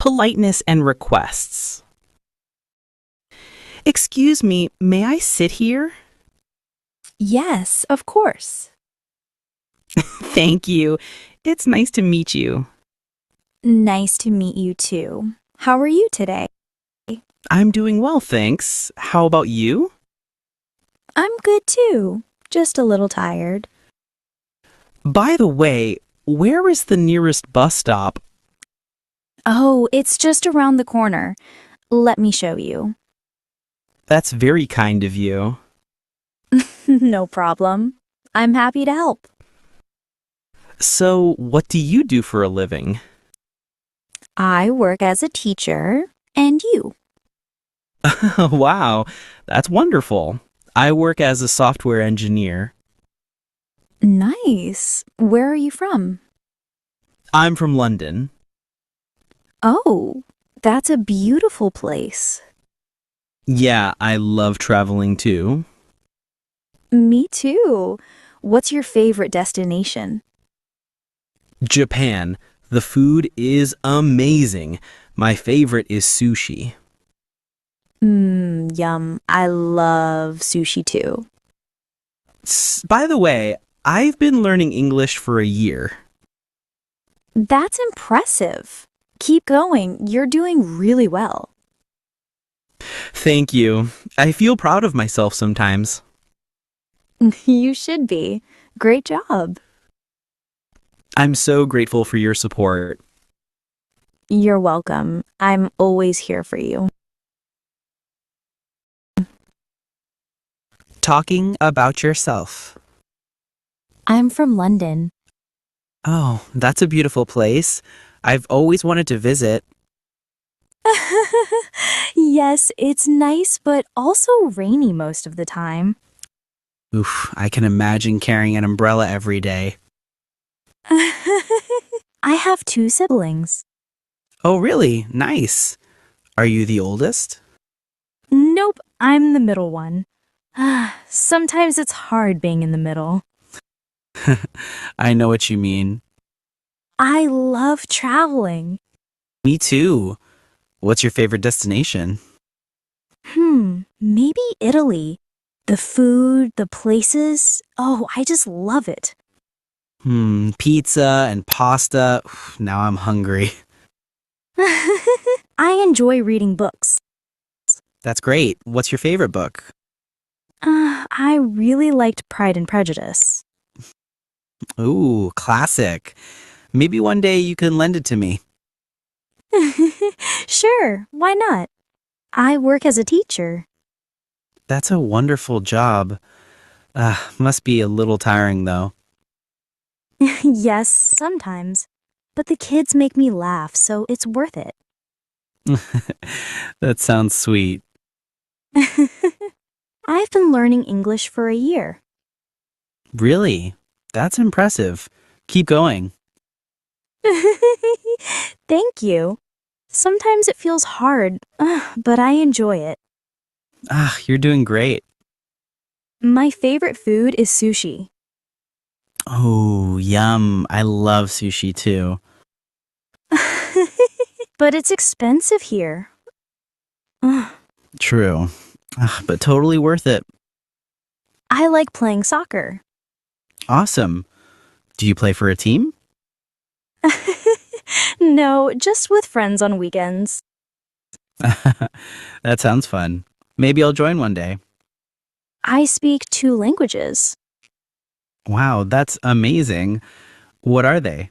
politeness and requests. Excuse me, may I sit here? Yes, of course. Thank you. It's nice to meet you. Nice to meet you too. How are you today? I'm doing well, thanks. How about you? I'm good too. Just a little tired. By the way, where is the nearest bus stop? Oh, it's just around the corner. Let me show you. That's very kind of you. No problem. I'm happy to help. So, what do you do for a living? I work as a teacher, and you? Wow, that's wonderful. I work as a software engineer. Nice. Where are you from? I'm from London. Oh, that's a beautiful place. Yeah, I love traveling too. Me too. What's your favorite destination? Japan. The food is amazing. My favorite is sushi. Yum. I love sushi too. By the way, I've been learning English for a year. That's impressive. Keep going. You're doing really well. Thank you. I feel proud of myself sometimes. You should be. Great job. I'm so grateful for your support. You're welcome. I'm always here for you. Talking about yourself. I'm from London. Oh, that's a beautiful place. I've always wanted to visit. Yes, it's nice, but also rainy most of the time. Oof, I can imagine carrying an umbrella every day. I have two siblings. Oh, really? Nice. Are you the oldest? Nope, I'm the middle one. Sometimes it's hard being in the middle. I know what you mean. I love traveling. Me too. What's your favorite destination? Maybe Italy. The food, the places. Oh, I just love it. Pizza and pasta. Oof, now I'm hungry. I enjoy reading books. That's great. What's your favorite book? I really liked Pride and Prejudice. Ooh, classic. Maybe one day you can lend it to me. Sure, why not? I work as a teacher. That's a wonderful job. Must be a little tiring, though. Yes, sometimes. But the kids make me laugh, so it's worth it. That sounds sweet. I've been learning English for a year. Really? That's impressive. Keep going. Thank you. Sometimes it feels hard, but I enjoy it. You're doing great. My favorite food is sushi. Oh, yum. I love sushi too. But it's expensive here. True. But totally worth it. I like playing soccer. Awesome. Do you play for a team? No, just with friends on weekends. That sounds fun. Maybe I'll join one day. I speak two languages. Wow, that's amazing. What are they?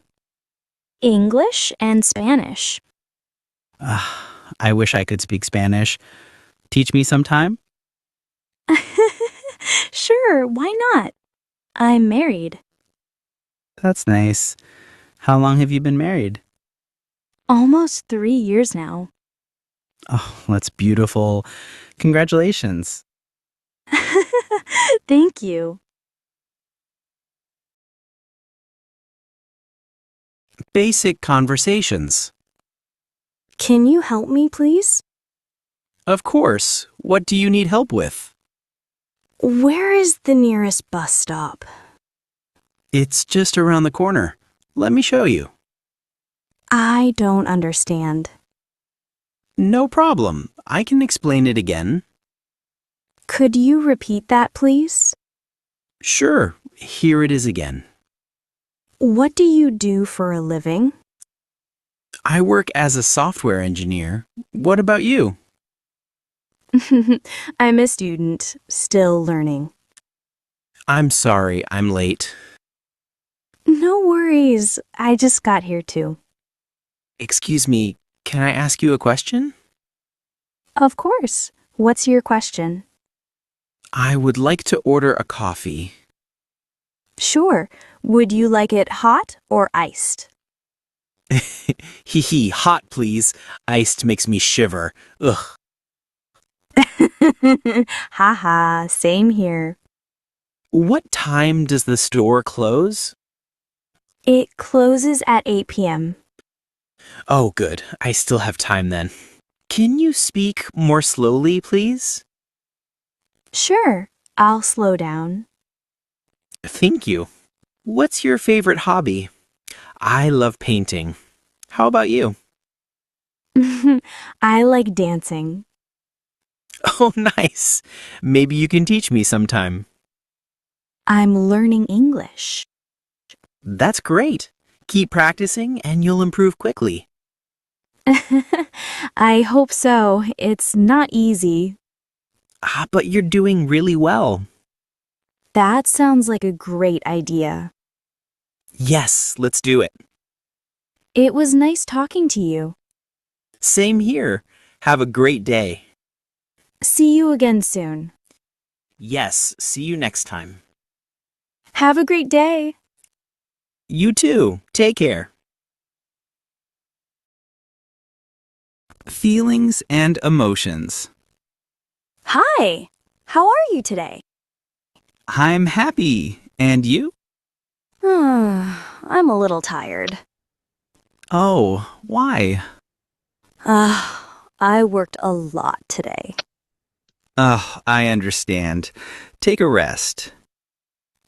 English and Spanish. I wish I could speak Spanish. Teach me sometime? Sure, why not? I'm married. That's nice. How long have you been married? Almost 3 years now. Oh, that's beautiful. Congratulations. Thank you. Basic conversations. Can you help me, please? Of course. What do you need help with? Where is the nearest bus stop? It's just around the corner. Let me show you. I don't understand. No problem. I can explain it again. Could you repeat that, please? Sure, here it is again. What do you do for a living? I work as a software engineer. What about you? I'm a student, still learning. I'm sorry, I'm late. No worries. I just got here too. Excuse me, can I ask you a question? Of course. What's your question? I would like to order a coffee. Sure. Would you like it hot or iced? Hee hee, hot please. Iced makes me shiver. Ugh. Haha, same here. What time does the store close? It closes at 8 p.m. Oh, good. I still have time then. Can you speak more slowly, please? Sure, I'll slow down. Thank you. What's your favorite hobby? I love painting. How about you? I like dancing. Oh, nice. Maybe you can teach me sometime. I'm learning English. That's great. Keep practicing and you'll improve quickly. I hope so. It's not easy. But you're doing really well. That sounds like a great idea. Yes, let's do it. It was nice talking to you. Same here. Have a great day. See you again soon. Yes, see you next time. Have a great day. You too. Take care. Feelings and emotions. Hi. How are you today? I'm happy. And you? I'm a little tired. Oh, why? I worked a lot today. Oh, I understand. Take a rest.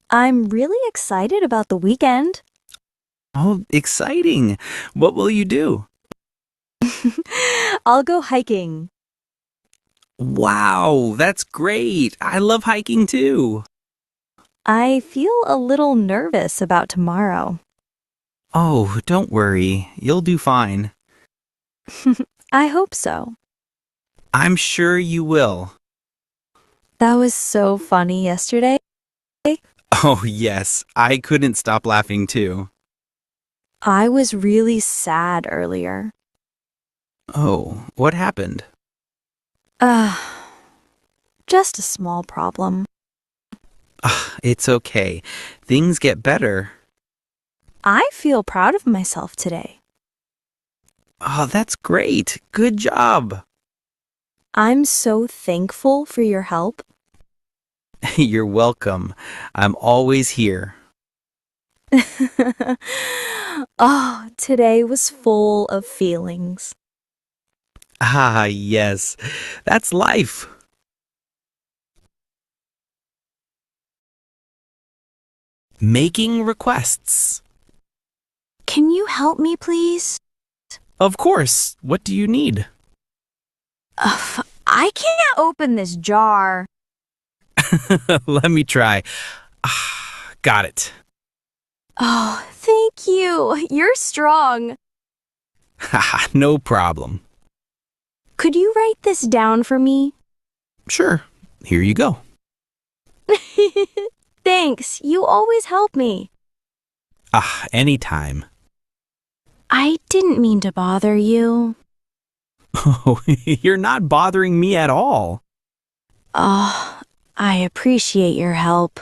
I'm really excited about the weekend. Oh, exciting. What will you do? I'll go hiking. Wow, that's great. I love hiking too. I feel a little nervous about tomorrow. Oh, don't worry. You'll do fine. I hope so. I'm sure you will. That was so funny yesterday. Oh, yes. I couldn't stop laughing too. I was really sad earlier. Oh, what happened? Uh, just a small problem. It's okay. Things get better. I feel proud of myself today. Oh, that's great. Good job. I'm so thankful for your help. You're welcome. I'm always here. Oh, today was full of feelings. Ah, yes. That's life. Making requests. Can you help me, please? Of course. What do you need? I can't open this jar. Let me try. Ah, got it. Oh, thank you. You're strong. Haha, no problem. Could you write this down for me? Sure. Here you go. Thanks. You always help me. Ah, anytime. I didn't mean to bother you. Oh, you're not bothering me at all. Oh, I appreciate your help.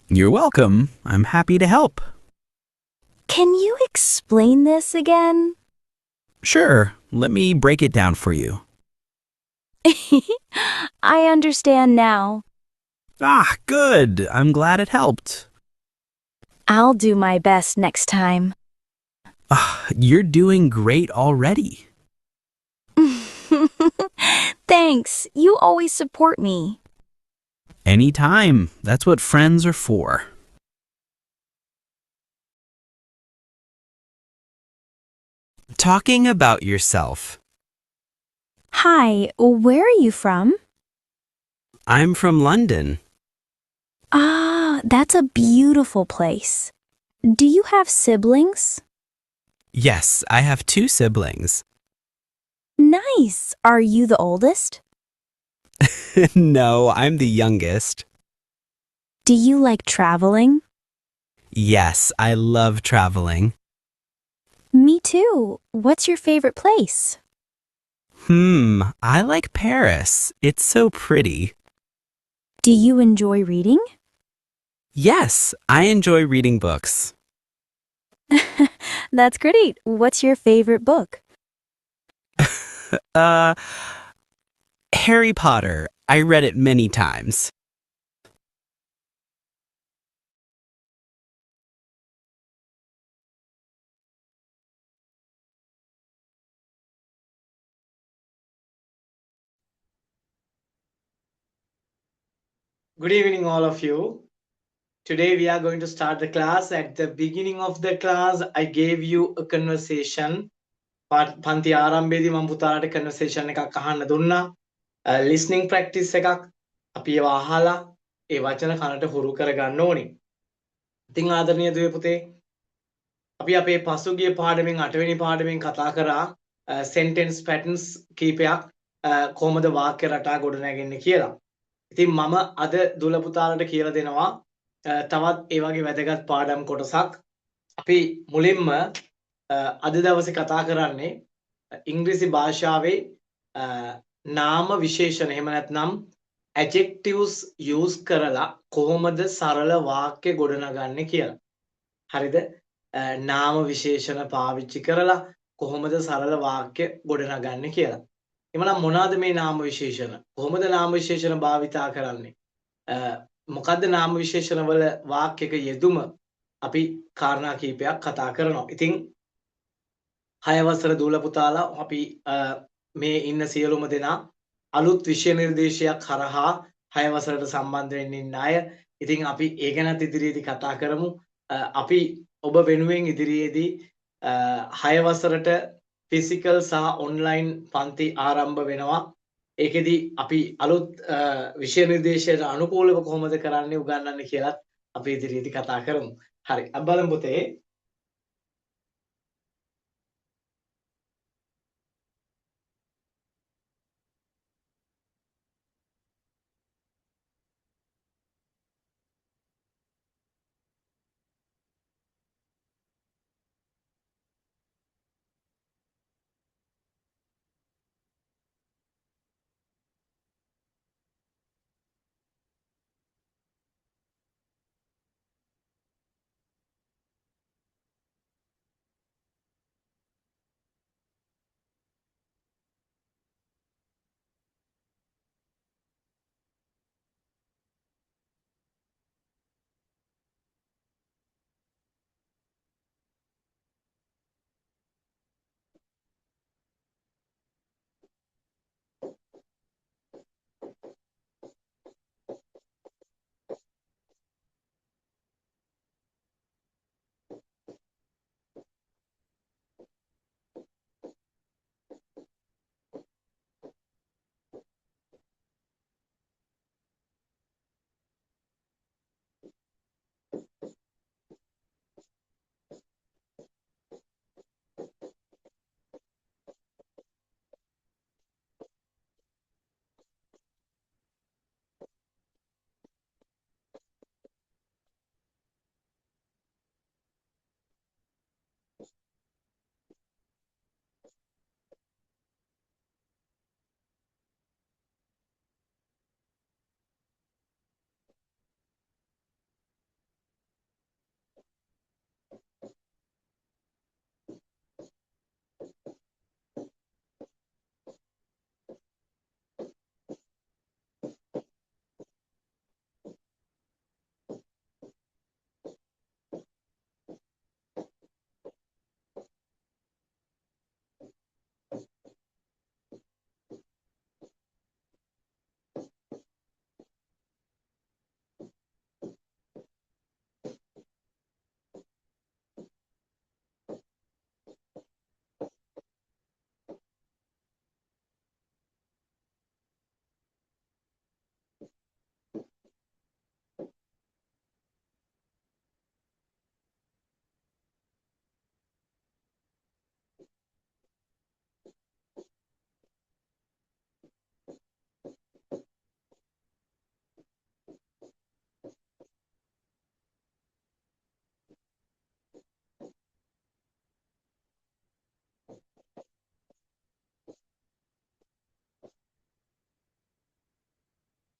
You're welcome. I'm happy to help. Can you explain this again? Sure. Let me break it down for you. I understand now. Ah, good. I'm glad it helped. I'll do my best next time. Ah, you're doing great already. Thanks. You always support me. Anytime. That's what friends are for. Talking about yourself. Hi, where are you from? I'm from London. Ah, that's a beautiful place. Do you have siblings? Yes, I have two siblings. Nice. Are you the oldest? No, I'm the youngest. Do you like traveling? Yes, I love traveling. Me too. What's your favorite place? I like Paris. It's so pretty. Do you enjoy reading? Yes, I enjoy reading books. That's great. What's your favorite book? Uh, Harry Potter. I read it many times. Good evening, all of you. Today we are going to start the class. At the beginning of the class, I gave you a conversation. පන්ති ආරම්භයේදී මම පුතාලට conversation එකක් අහන්න දුන්නා. listening practice එකක්. අපි ඒවා අහලා ඒ වචන කනට හුරු කරගන්න ඕනේ. ඉතින් ආදරණීය දුවේ පුතේ, අපි අපේ පසුගිය පාඩමෙන් 8 වෙනි පාඩමෙන් කතා කරා sentence patterns කීපයක් කොහොමද වාක්‍ය රටා ගොඩනැගෙන්නේ කියලා. ඉතින් මම අද දුල පුතාලට කියලා දෙනවා තවත් ඒ වගේ වැදගත් පාඩම් කොටසක්. අපි මුලින්ම අද දවසේ කතා කරන්නේ ඉංග්‍රීසි භාෂාවේ නාම විශේෂණ එහෙම නැත්නම් adjectives use කරලා කොහොමද සරල වාක්‍ය ගොඩනගන්නේ කියලා. හරිද? නාම විශේෂණ පාවිච්චි කරලා කොහොමද සරල වාක්‍ය ගොඩනගන්නේ කියලා. එමනම් මොනවාද මේ නාම විශේෂණ? කොහොමද නාම විශේෂණ භාවිතා කරන්නේ? මොකද්ද නාම විශේෂණ වල වාක්‍යක යෙදුම? අපි කාරණා කීපයක් කතා කරනවා. ඉතින් 6 වසර දූල පුතාලා අපි මේ ඉන්න සියලුම දෙනා අලුත් විෂය නිර්දේශයක් හරහා 6 වසරට සම්බන්ධ වෙන්න ඉන්න අය. ඉතින් අපි ඒ ගැනත් ඉදිරියේදී කතා කරමු. අපි ඔබ වෙනුවෙන් ඉදිරියේදී 6 වසරට ෆිසිකල් සහ ඔන්ලයින් පන්ති ආරම්භ වෙනවා. ඒකෙදි අපි අලුත් විෂය නිර්දේශයට අනුකූලව කොහොමද කරන්නේ උගන්වන්නේ කියලාත් අපි ඉදිරියේදී කතා කරමු. හරි. අපි බලමු පුතේ.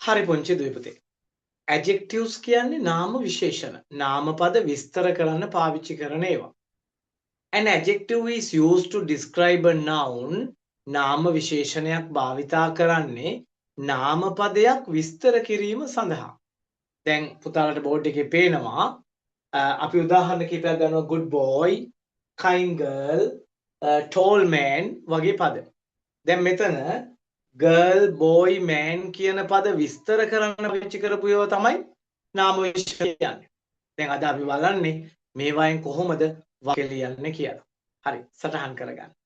හරි පුංචි දුවේ. adjectives කියන්නේ නාම විශේෂණ. නාමපද විස්තර කරන්න පාවිච්චි කරන ඒවා. An adjective is used to describe a noun. නාම විශේෂණයක් භාවිතා කරන්නේ නාමපදයක් විස්තර කිරීම සඳහා. දැන් පුතාලට බෝඩ් එකේ පේනවා අපි උදාහරණ කිහිපයක් ගන්නවා good boy, kind girl, tall man වගේ පද. දැන් මෙතන girl, boy, man කියන පද විස්තර කරන්න පාවිච්චි කරපු ඒවා තමයි නාම විශේෂණ කියන්නේ. දැන් අද අපි බලන්නේ මේවායින් කොහොමද වාක්‍ය ලියන්නේ කියලා. හරි සටහන් කරගන්න.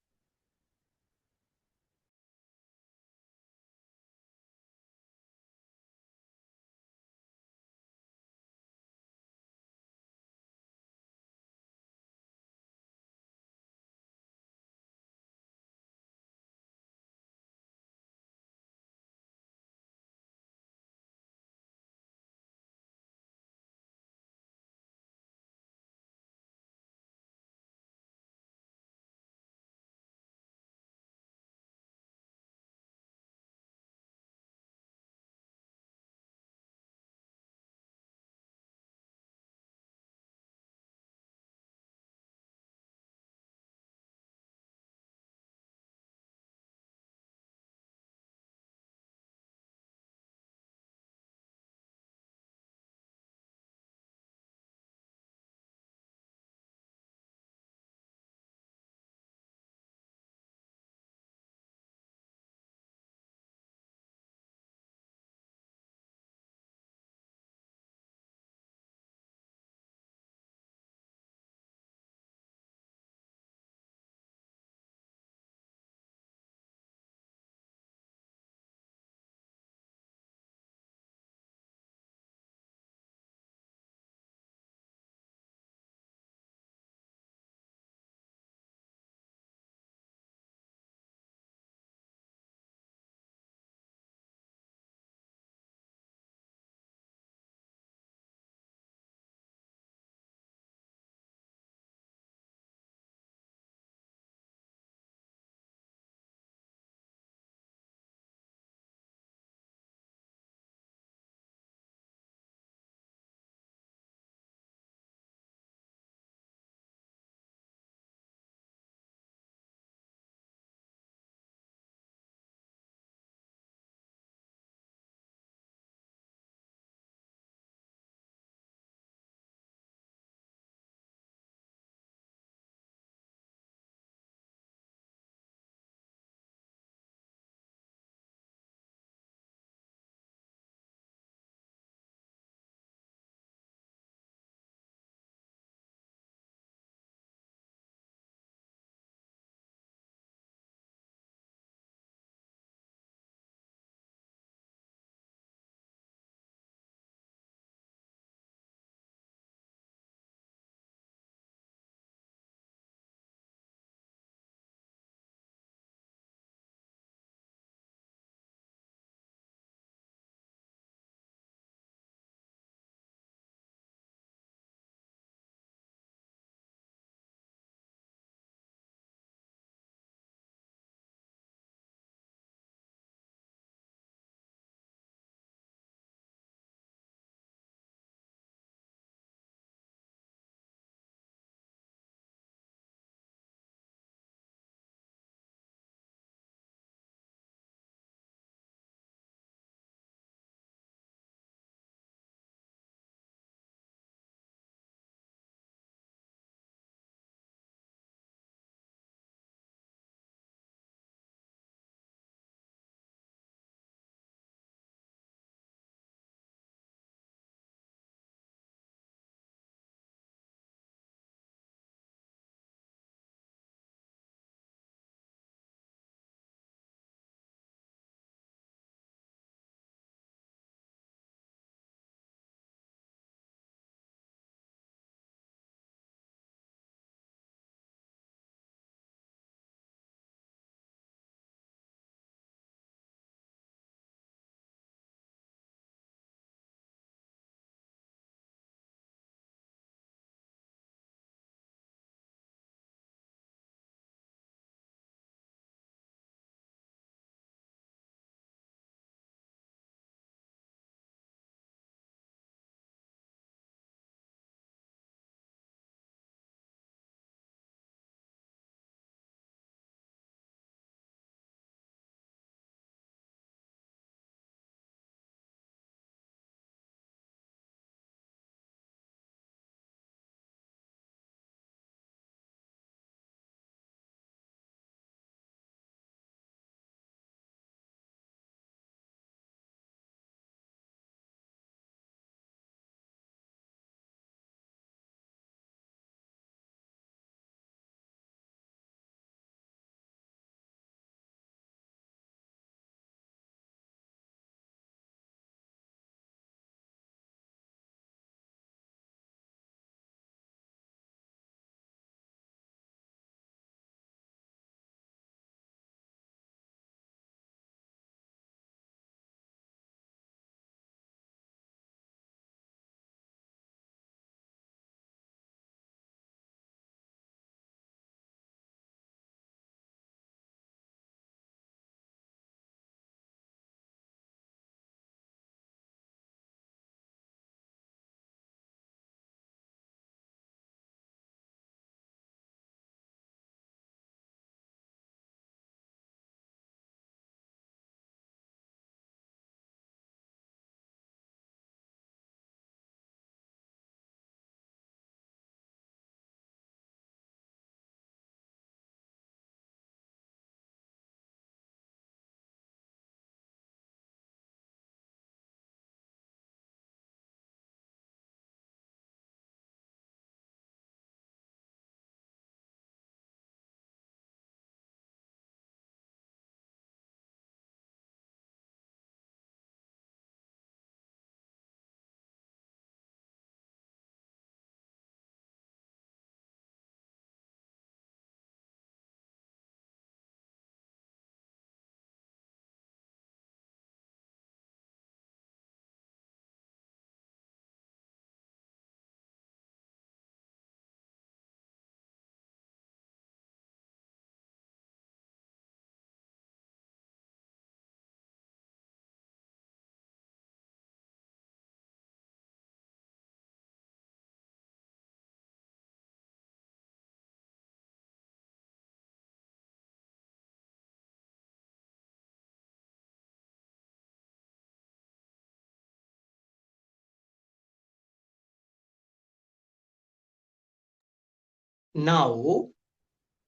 Now,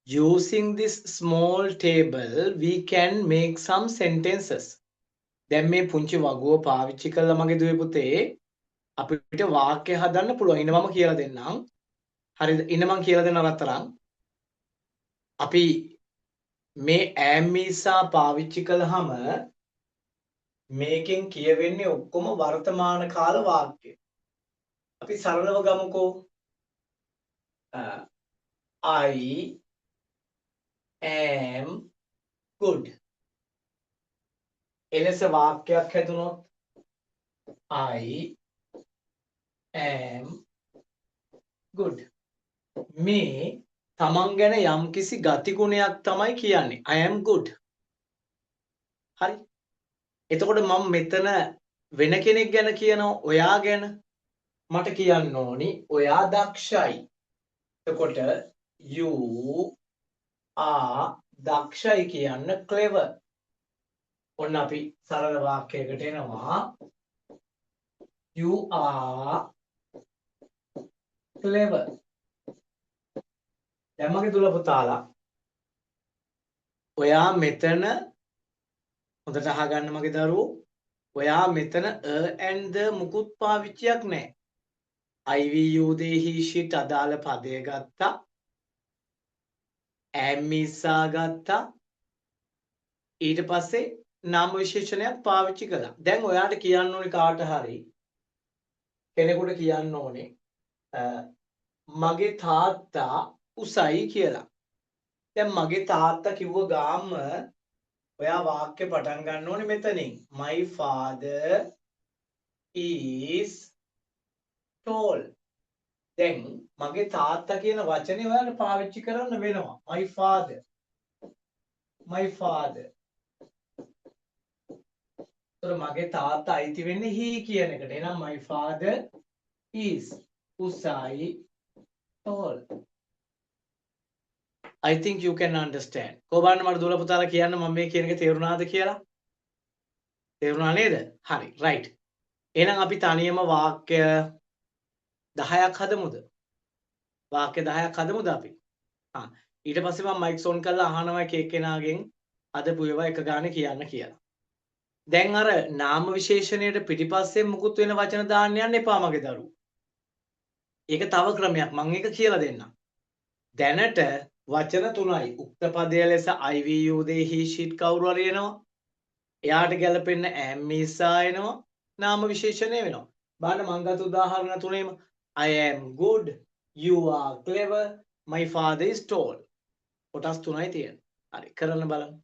using this small table, we can make some sentences. දැන් මේ පුංචි වගුව පාවිච්චි කළා මගේ දුවේ පුතේ අපිට වාක්‍ය හදන්න පුළුවන්. ඉන්න මම කියලා දෙන්නම්. හරිද? ඉන්න මම කියලා දෙන්න රත්තරන්. අපි මේ ඈම්මීසා පාවිච්චි කළාම මේකෙන් කියවෙන්නේ ඔක්කොම වර්තමාන කාල වාක්‍ය. අපි සරලව ගමුකෝ. I am good. එලෙස වාක්‍යයක් හැදුනොත් I am good. මේ තමන් ගැන යම්කිසි ගතිගුණයක් තමයි කියන්නේ. I am good. හරි. එතකොට මම මෙතන වෙන කෙනෙක් ගැන කියනවා ඔයා ගැන. මට කියන්න ඕනි ඔයා දක්ෂයි. එතකොට you are දක්ෂයි කියන්න clever. ඔන්න අපි සරල වාක්‍යයකට එනවා. You are clever. දැන් මගේ දුල පුතාලා ඔයා මෙතන හොඳට අහගන්න මගේ දරුවෝ. ඔයා මෙතන and the මුකුත් පාවිච්චියක් නැහැ. I V U they he she අදාළ පදය ගත්තා. am ඉස්සා ගත්තා. ඊට පස්සේ නාම විශේෂණයක් පාවිච්චි කළා. දැන් ඔයාට කියන්න ඕනේ කාට හරි කෙනෙකුට කියන්න ඕනේ මගේ තාත්තා උසයි කියලා. දැන් මගේ තාත්තා කිව්ව ගාම ඔයා වාක්‍ය පටන් ගන්න ඕනේ මෙතනින්. My father is tall. දැන් මගේ තාත්තා කියන වචනේ ඔයාලට පාවිච්චි කරන්න වෙනවා. My father. My father. මගේ තාත්තා අයිති වෙන්නේ he කියන එකට. එහෙනම් my father is usai tall. I think you can understand. කොහොමද මට දුවලා පුතාලා කියන්න මම මේ කියන එක තේරුණාද කියලා? තේරුණා නේද? හරි. right. එහෙනම් අපි තනියම වාක්‍ය 10ක් හදමුද? වාක්‍ය 10ක් හදමුද අපි? ඊට පස්සේ මම මයික් ඔන් කරලා අහනවා එක එක්කෙනාගෙන් අද පුයවා එක ගානේ කියන්න කියලා. දැන් අර නාම විශේෂණයට පිටිපස්සේ මුකුත් වෙන වචන දාන්න යන්න එපා මගේ දරුවෝ. ඒක තව ක්‍රමයක් මම ඒක කියලා දෙන්නම්. දැනට වචන තුනයි. උක්ත පදය ලෙස I V U they he she කවුරු හරි එනවා. එයාට ගැලපෙන්න am ඉස්සා එනවා. නාම විශේෂණය වෙනවා. බලන්න මම ගත්ත උදාහරණ තුනේම I am good, you are clever, my father is tall. කොටස් තුනයි තියෙන්නේ. හරි කරන්න බලන්න.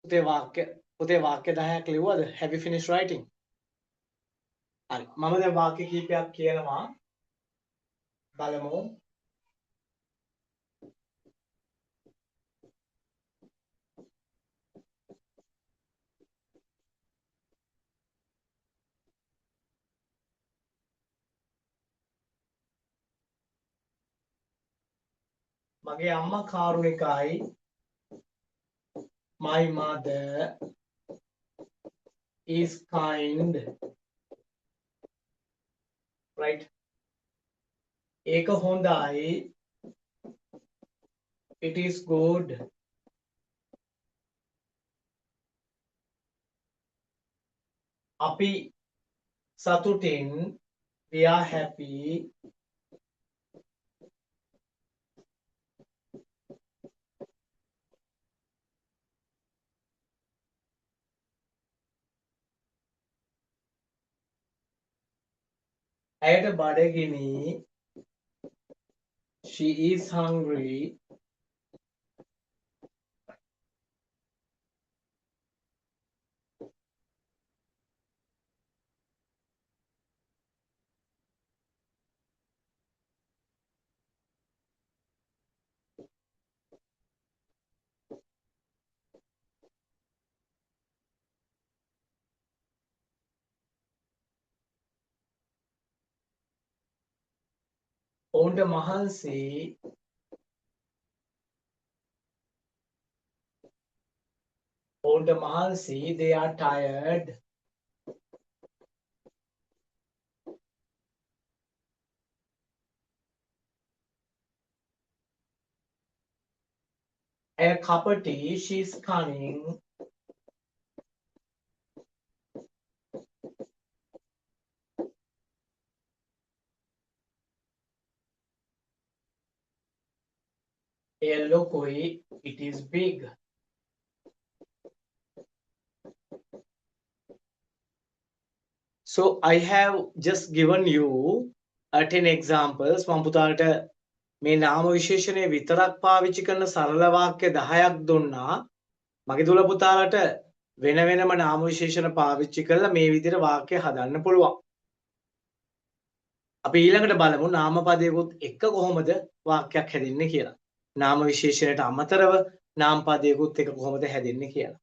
පුතේ වාක්‍ය 10ක් ලිව්වද? Have you finished writing? හරි. මම දැන් වාක්‍ය කීපයක් කියනවා. බලමු. මගේ අම්මා කාරුණිකයි. My mother is kind. Right? ඒක හොඳයි. It is good. අපි සතුටින්. We are happy. ඇයට බඩගිනි. She is hungry. ඔවුන්ට මහන්සි. ඔවුන්ට මහන්සි. They are tired. ඇය කපටි. She is cunning. එය ලොකුයි. It is big. So I have just given you 10 examples. මම පුතාලට මේ නාම විශේෂණය විතරක් පාවිච්චි කරන සරල වාක්‍ය 10ක් දුන්නා. මගේ දුල පුතාලට වෙන වෙනම නාම විශේෂණ පාවිච්චි කරලා මේ විදිහට වාක්‍ය හදන්න පුළුවන්. අපි ඊළඟට බලමු නාම පදයකුත් එක්ක කොහොමද වාක්‍යයක් හැදෙන්නේ කියලා. නාම විශේෂණයට අමතරව නාම පදයකුත් එක්ක කොහොමද හැදෙන්නේ කියලා.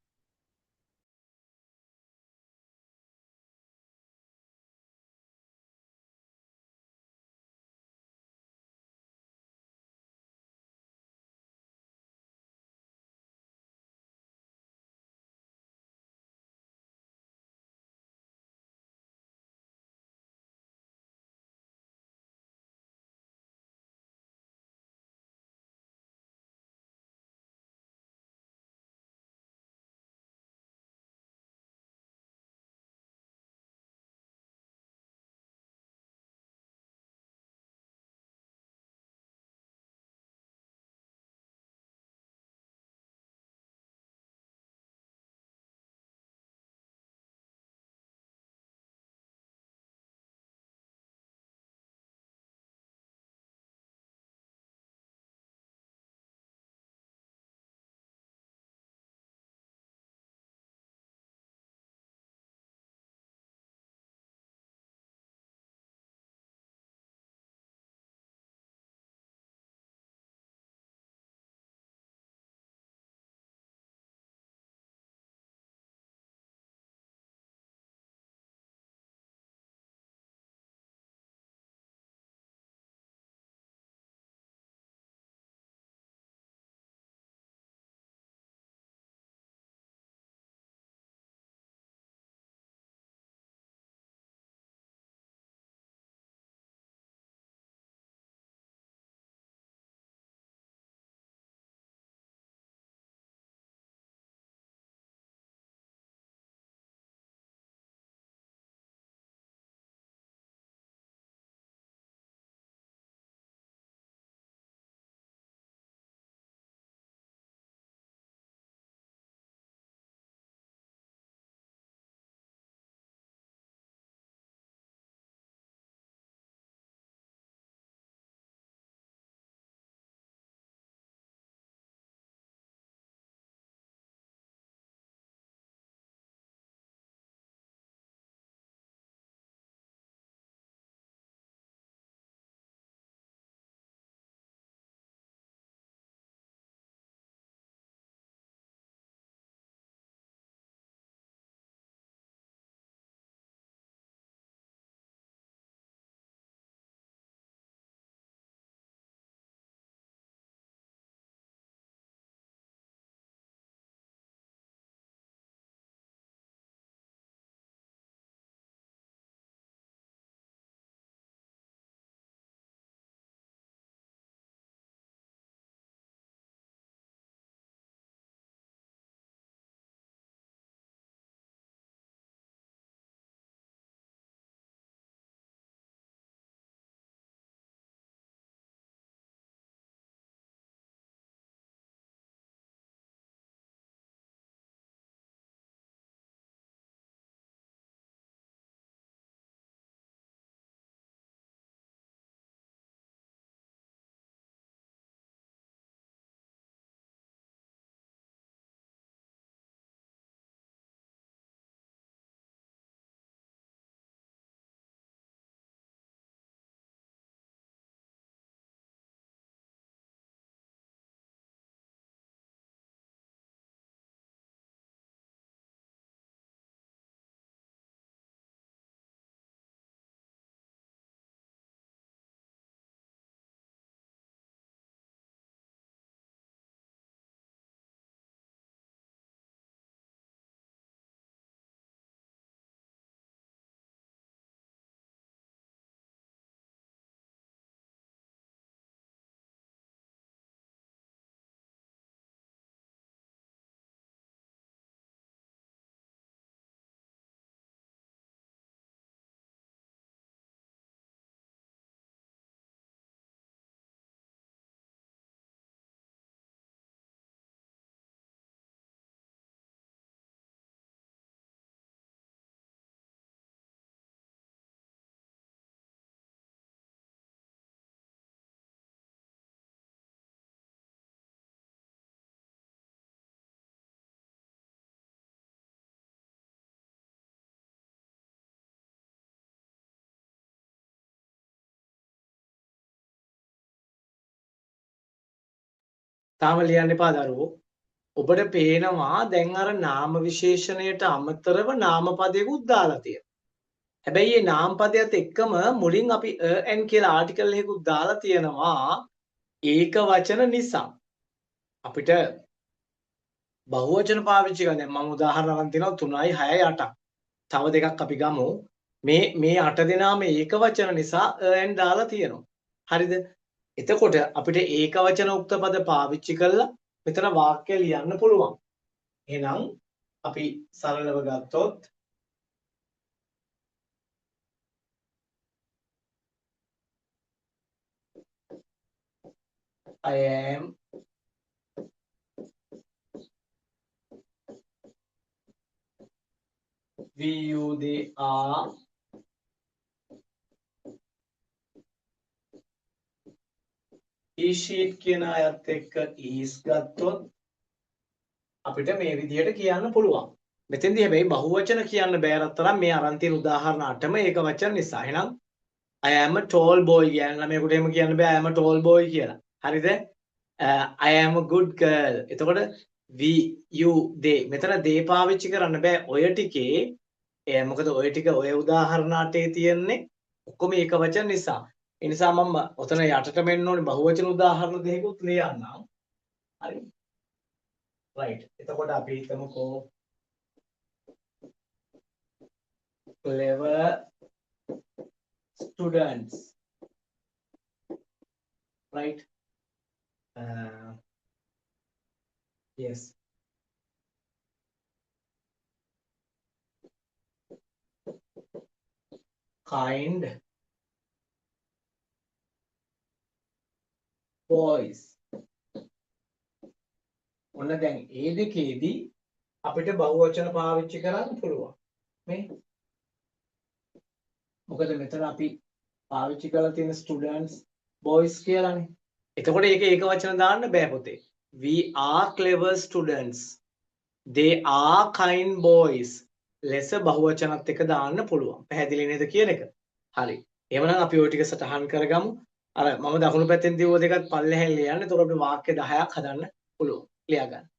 තාම ලියන්න එපා දරුවෝ. ඔබට පේනවා දැන් අර නාම විශේෂණයට අමතරව නාමපදයකුත් දාලා තියෙනවා. හැබැයි මේ නාමපදයට එක්කම මුලින් අපි n කියලා ආටිකල් එකකුත් දාලා තියෙනවා ඒක වචන නිසා. අපිට බහුවචන පාවිච්චි කරන දැන් මම උදාහරණයක් දෙනවා 3යි 6යි 8ක්. තව දෙකක් අපි ගමු. මේ 8 දෙනාම ඒක වචන නිසා n දාලා තියෙනවා. හරිද? එතකොට අපිට ඒක වචන උක්ත පද පාවිච්චි කරලා මෙතන වාක්‍ය ලියන්න පුළුවන්. එහෙනම් අපි සරලව ගත්තොත් I am we you they are he sheet කියන අයත් එක්ක is ගත්තොත් අපිට මේ විදිහට කියන්න පුළුවන්. මෙතෙන්දී හැබැයි බහුවචන කියන්න බෑරත් තරම් මේ අරන් තියෙන උදාහරණ 8ම ඒක වචන නිසා. එහෙනම් I am a tall boy කියන ළමයෙකුට එහෙම කියන්න බෑ I am a tall boy කියලා. හරිද? I am a good girl. එතකොට we you they මෙතන they පාවිච්චි කරන්න බෑ ඔය ටිකේ මොකද ඔය ටික ඔය උදාහරණ 8 තියෙන්නේ ඔක්කොම ඒක වචන නිසා. ඒ නිසා මම ඔතන යටට මෙන්න ඕනේ බහුවචන උදාහරණ දෙකකුත් ලියන්නම්. හරි. right. එතකොට අපි හිතමුකෝ clever students. right. Yes. Kind boys. ඔන්න දැන් ඒ දෙකේදී අපිට බහුවචන පාවිච්චි කරන්න පුළුවන්. මේ මොකද මෙතන අපි පාවිච්චි කරලා තියෙන students boys කියලානේ. එතකොට ඒක ඒක වචන දාන්න බෑ පොතේ. We are clever students. They are kind boys. ලෙස බහුවචනත් එක දාන්න පුළුවන්. පැහැදිලි නේද කියන එක? හරි. එහෙමනම් අපි ওই ටික සටහන් කරගමු. අර මම දකුණු පැත්තෙන් දීව දෙකත් පල්ලෙහෙන් ලියන්න. එතකොට අපිට වාක්‍ය 10ක් හදන්න පුළුවන්. ලියා ගන්න.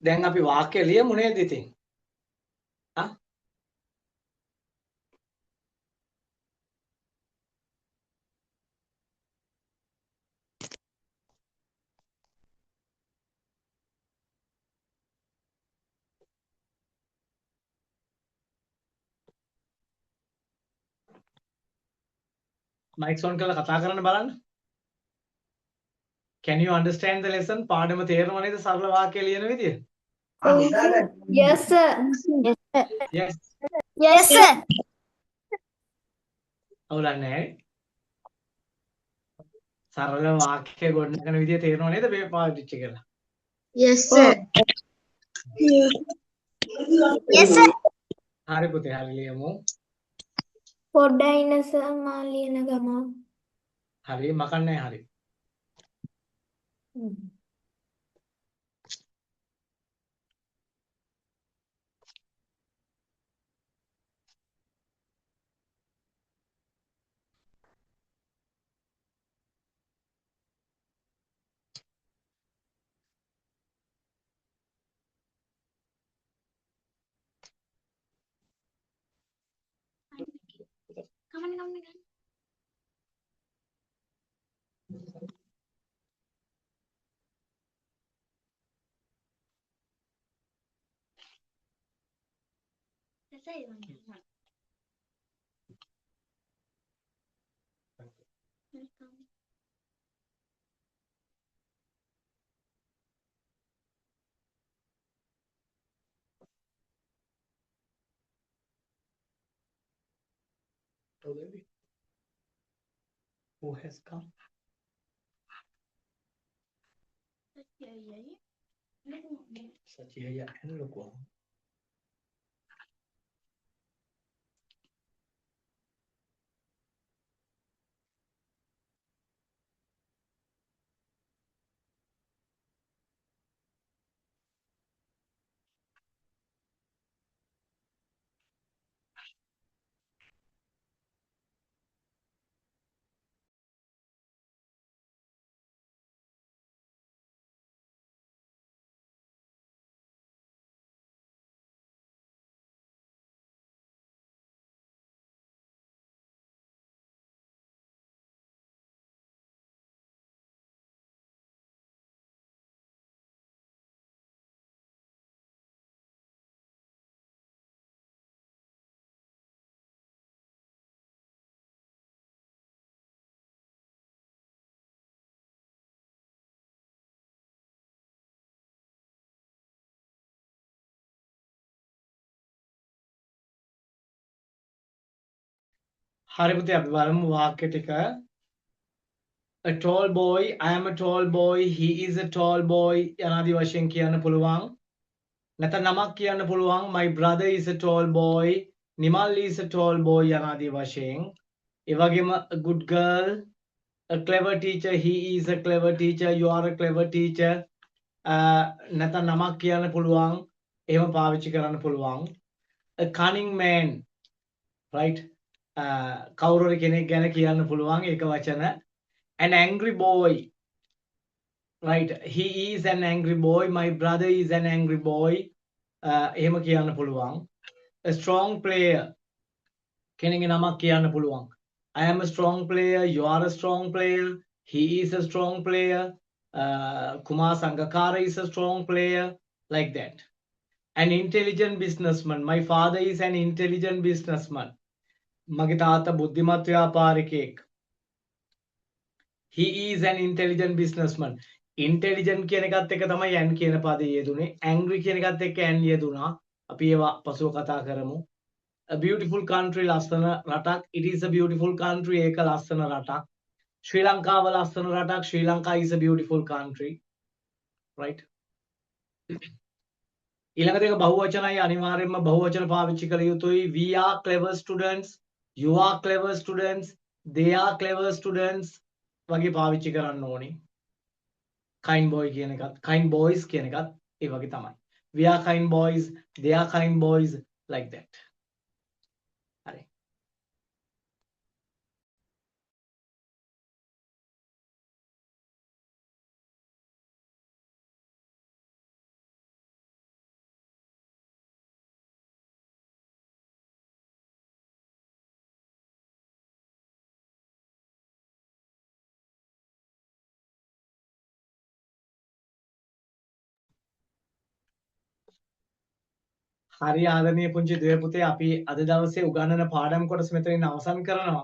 දැන් අපි වාක්‍ය ලියමු නේද ඉතින්? ආ mics on කරලා කතා කරන්න බලන්න. Can you understand the lesson? පාඩම තේරෙනව නේද සරල වාක්‍ය ලියන විදිය? Yes, sir. Yes. Yes, sir. අවුලක් නැහැ. සරල වාක්‍ය ගොඩනගන විදිය තේරෙනව නේද මේ පාවිච්චි කරලා? Yes, sir. Yes, sir. හරි පුතේ හරි ලියමු. පොඩ්ඩයි ඉන්න සර් මා ලියන ගමන්. හරි මකන්නේ හරි. Who has come? Satya and Lukwa. හරි පුතේ අපි බලමු වාක්‍ය ටික. A tall boy, I am a tall boy, he is a tall boy යනාදී වශයෙන් කියන්න පුළුවන්. නැත්නම් නමක් කියන්න පුළුවන්. My brother is a tall boy, Nimal is a tall boy යනාදී වශයෙන්. ඒ වගේම a good girl, a clever teacher, he is a clever teacher, you are a clever teacher. නැත්නම් නමක් කියන්න පුළුවන්. එහෙම පාවිච්චි කරන්න පුළුවන්. A cunning man, right? කවුරු හරි කෙනෙක් ගැන කියන්න පුළුවන් ඒක වචන. An angry boy, right? He is an angry boy, my brother is an angry boy. එහෙම කියන්න පුළුවන්. A strong player, කෙනෙක්ගේ නමක් කියන්න පුළුවන්. I am a strong player, you are a strong player, he is a strong player, Kumar Sangakkara is a strong player, like that. An intelligent businessman, my father is an intelligent businessman. මගේ තාත්තා බුද්ධිමත් ව්‍යාපාරිකයෙක්. He is an intelligent businessman. Intelligent කියන එකත් එක්ක තමයි an කියන පදේ යෙදුනේ. Angry කියන එකත් එක්ක an යෙදුනා. අපි ඒවා පසුව කතා කරමු. A beautiful country ලස්සන රටක්. It is a beautiful country ඒක ලස්සන රටක්. ශ්‍රී ලංකාව ලස්සන රටක්. ශ්‍රී Lanka is a beautiful country. Right? ඊළඟ දෙක බහුවචනයි අනිවාර්යයෙන්ම බහුවචන පාවිච්චි කළ යුතුයි. We are clever students. You are clever students. They are clever students. වගේ පාවිච්චි කරන්න ඕනේ. kind boy කියන එකත් kind boys කියන එකත් ඒ වගේ තමයි. We are kind boys, they are kind boys, like that. හරි. හරි ආදරණීය පුංචි දුවේ පුතේ අපි අද දවසේ උගන්වන පාඩම් කොටස මෙතනින් අවසන් කරනවා.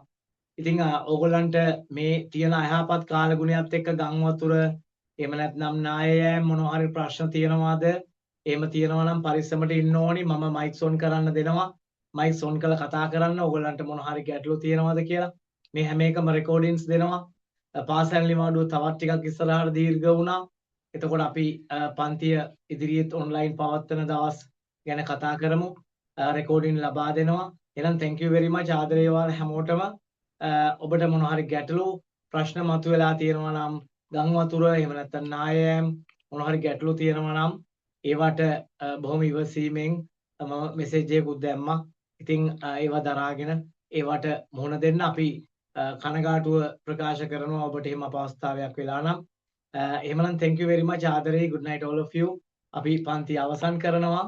ඉතින් ඕගොල්ලන්ට මේ තියෙන අයහපත් කාලගුණයත් එක්ක ගම් වතුර එහෙම නැත්නම් නායයන් මොනවා හරි ප්‍රශ්න තියෙනවාද? එහෙම තියෙනවා නම් පරිස්සමට ඉන්න ඕනි. මම මයික්ස් ඔන් කරන්න දෙනවා. මයික්ස් ඔන් කරලා කතා කරන්න. ඕගොල්ලන්ට මොනවා හරි ගැටලු තියෙනවද කියලා. මේ හැම එකම රෙකෝඩින්ග්ස් දෙනවා. පාසල් නිවාඩුව තවත් ටිකක් ඉස්සරහට දීර්ඝ වුණා. එතකොට අපි පන්තිය ඉදිරියට ඔන්ලයින් පවත්වන දවස් ගැන කතා කරමු. රෙකෝඩින් ලබා දෙනවා. එහෙනම් thank you very much ආදරේ වාල හැමෝටම. ඔබට මොනවා හරි ගැටලු ප්‍රශ්න මතුවලා තියෙනවා නම් ගම් වතුර එහෙම නැත්නම් නායම් මොනවා හරි ගැටලු තියෙනවා නම් ඒවට බොහොම ඉවසීමෙන් මම මෙසේජ් එකකුත් දැම්මා. ඉතින් ඒවා දරාගෙන ඒවට මුහුණ දෙන්න අපි කනගාටුව ප්‍රකාශ කරනවා ඔබට එහෙම අපහසුතාවයක් වෙලා නම්. එහෙමනම් thank you very much ආදරේ good night all of you. අපි පන්ති අවසන් කරනවා.